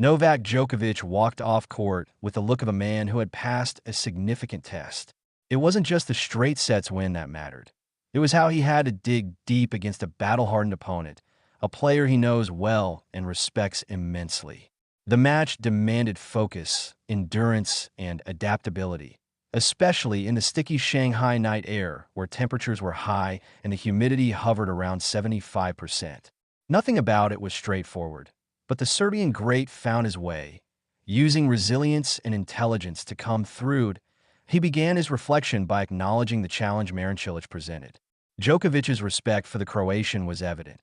Novak Djokovic walked off court with the look of a man who had passed a significant test. It wasn't just the straight sets win that mattered. It was how he had to dig deep against a battle-hardened opponent, a player he knows well and respects immensely. The match demanded focus, endurance, and adaptability, especially in the sticky Shanghai night air where temperatures were high and the humidity hovered around 75%. Nothing about it was straightforward, but the Serbian great found his way. Using resilience and intelligence to come through, he began his reflection by acknowledging the challenge Marin Cilic presented. Djokovic's respect for the Croatian was evident.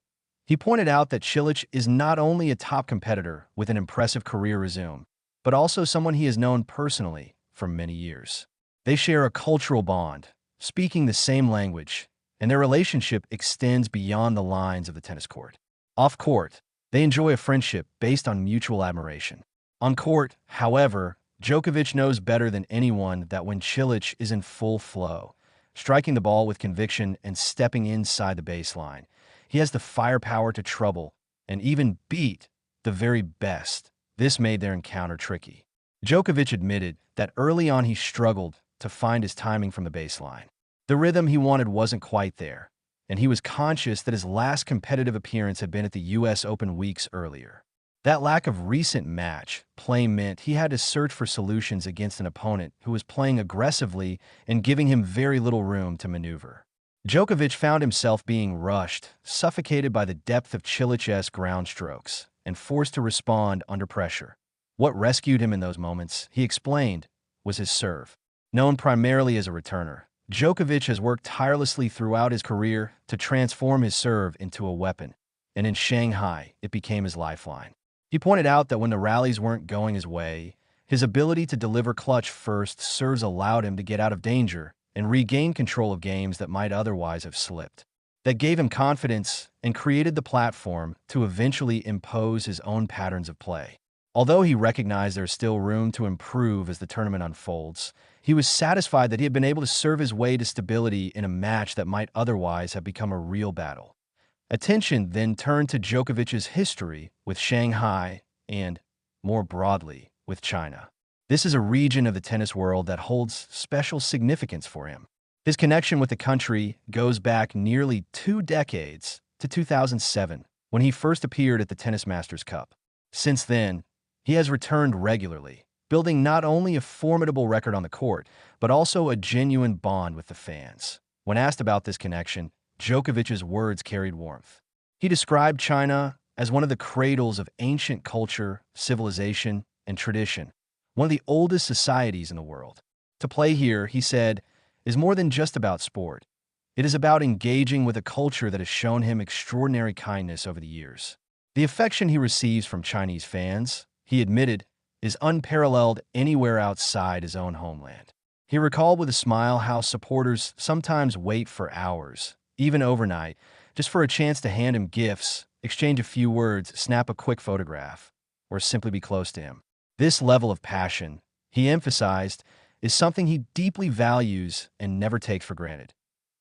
He pointed out that Cilic is not only a top competitor with an impressive career resume, but also someone he has known personally for many years. They share a cultural bond, speaking the same language, and their relationship extends beyond the lines of the tennis court. Off court, they enjoy a friendship based on mutual admiration. On court, however, Djokovic knows better than anyone that when Cilic is in full flow, striking the ball with conviction and stepping inside the baseline, he has the firepower to trouble and even beat the very best. This made their encounter tricky. Djokovic admitted that early on he struggled to find his timing from the baseline. The rhythm he wanted wasn't quite there, and he was conscious that his last competitive appearance had been at the U.S. Open weeks earlier. That lack of recent match play meant he had to search for solutions against an opponent who was playing aggressively and giving him very little room to maneuver. Djokovic found himself being rushed, suffocated by the depth of Cilic's ground strokes, and forced to respond under pressure. What rescued him in those moments, he explained, was his serve. Known primarily as a returner, Djokovic has worked tirelessly throughout his career to transform his serve into a weapon, and in Shanghai, it became his lifeline. He pointed out that when the rallies weren't going his way, his ability to deliver clutch first serves allowed him to get out of danger and regain control of games that might otherwise have slipped. That gave him confidence and created the platform to eventually impose his own patterns of play. Although he recognized there's still room to improve as the tournament unfolds, he was satisfied that he had been able to serve his way to stability in a match that might otherwise have become a real battle. Attention then turned to Djokovic's history with Shanghai and, more broadly, with China. This is a region of the tennis world that holds special significance for him. His connection with the country goes back nearly 2 decades to 2007, when he first appeared at the Tennis Masters Cup. Since then, he has returned regularly, building not only a formidable record on the court, but also a genuine bond with the fans. When asked about this connection, Djokovic's words carried warmth. He described China as one of the cradles of ancient culture, civilization, and tradition, one of the oldest societies in the world. To play here, he said, is more than just about sport. It is about engaging with a culture that has shown him extraordinary kindness over the years. The affection he receives from Chinese fans, he admitted, is unparalleled anywhere outside his own homeland. He recalled with a smile how supporters sometimes wait for hours, even overnight, just for a chance to hand him gifts, exchange a few words, snap a quick photograph, or simply be close to him. This level of passion, he emphasized, is something he deeply values and never takes for granted.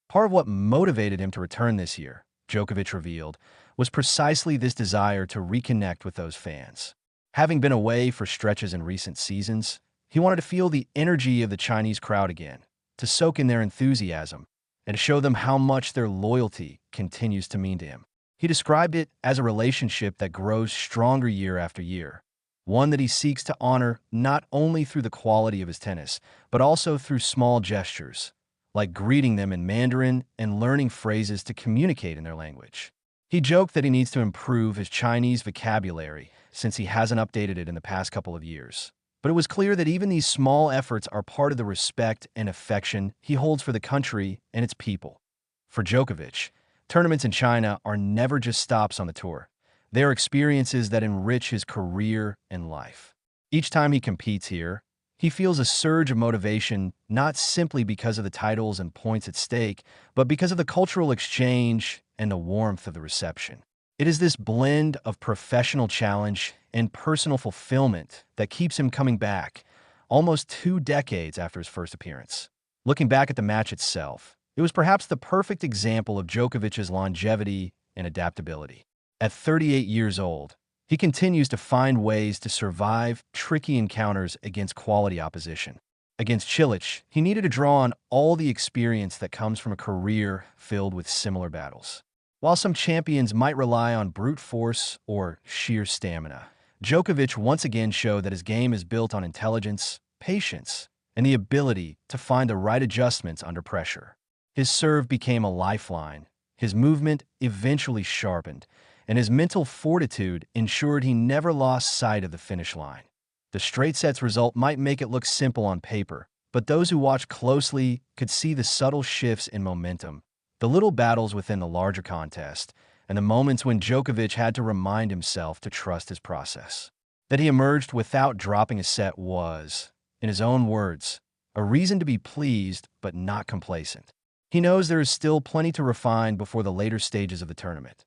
Part of what motivated him to return this year, Djokovic revealed, was precisely this desire to reconnect with those fans. Having been away for stretches in recent seasons, he wanted to feel the energy of the Chinese crowd again, to soak in their enthusiasm, and to show them how much their loyalty continues to mean to him. He described it as a relationship that grows stronger year after year, one that he seeks to honor not only through the quality of his tennis, but also through small gestures, like greeting them in Mandarin and learning phrases to communicate in their language. He joked that he needs to improve his Chinese vocabulary since he hasn't updated it in the past couple of years. But it was clear that even these small efforts are part of the respect and affection he holds for the country and its people. For Djokovic, tournaments in China are never just stops on the tour. They are experiences that enrich his career and life. Each time he competes here, he feels a surge of motivation, not simply because of the titles and points at stake, but because of the cultural exchange and the warmth of the reception. It is this blend of professional challenge and personal fulfillment that keeps him coming back, almost 2 decades after his first appearance. Looking back at the match itself, it was perhaps the perfect example of Djokovic's longevity and adaptability. At 38 years old, He continues to find ways to survive tricky encounters against quality opposition. Against Cilic, he needed to draw on all the experience that comes from a career filled with similar battles. While some champions might rely on brute force or sheer stamina, Djokovic once again showed that his game is built on intelligence, patience, and the ability to find the right adjustments under pressure. His serve became a lifeline, his movement eventually sharpened, and his mental fortitude ensured he never lost sight of the finish line. The straight sets result might make it look simple on paper, but those who watch closely could see the subtle shifts in momentum, the little battles within the larger contest, and the moments when Djokovic had to remind himself to trust his process. That he emerged without dropping a set was, in his own words, a reason to be pleased but not complacent. He knows there is still plenty to refine before the later stages of the tournament.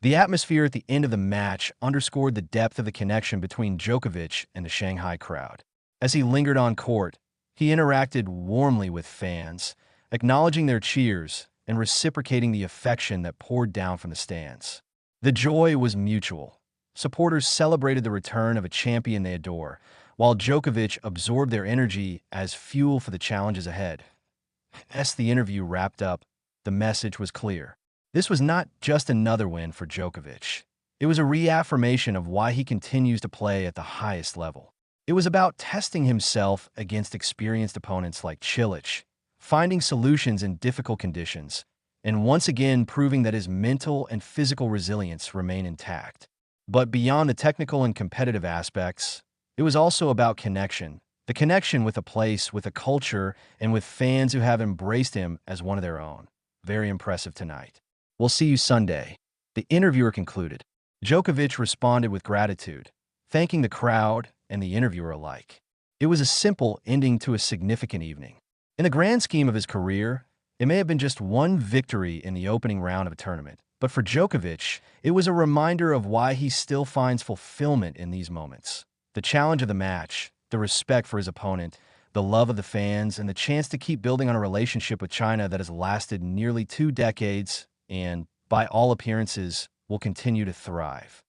The atmosphere at the end of the match underscored the depth of the connection between Djokovic and the Shanghai crowd. As he lingered on court, he interacted warmly with fans, acknowledging their cheers and reciprocating the affection that poured down from the stands. The joy was mutual. Supporters celebrated the return of a champion they adore, while Djokovic absorbed their energy as fuel for the challenges ahead. As the interview wrapped up, the message was clear. This was not just another win for Djokovic. It was a reaffirmation of why he continues to play at the highest level. It was about testing himself against experienced opponents like Cilic, finding solutions in difficult conditions, and once again proving that his mental and physical resilience remain intact. But beyond the technical and competitive aspects, it was also about connection. The connection with a place, with a culture, and with fans who have embraced him as one of their own. Very impressive tonight. We'll see you Sunday. The interviewer concluded. Djokovic responded with gratitude, thanking the crowd and the interviewer alike. It was a simple ending to a significant evening. In the grand scheme of his career, it may have been just one victory in the opening round of a tournament, but for Djokovic, it was a reminder of why he still finds fulfillment in these moments. The challenge of the match, the respect for his opponent, the love of the fans, and the chance to keep building on a relationship with China that has lasted nearly 2 decades and, by all appearances, will continue to thrive.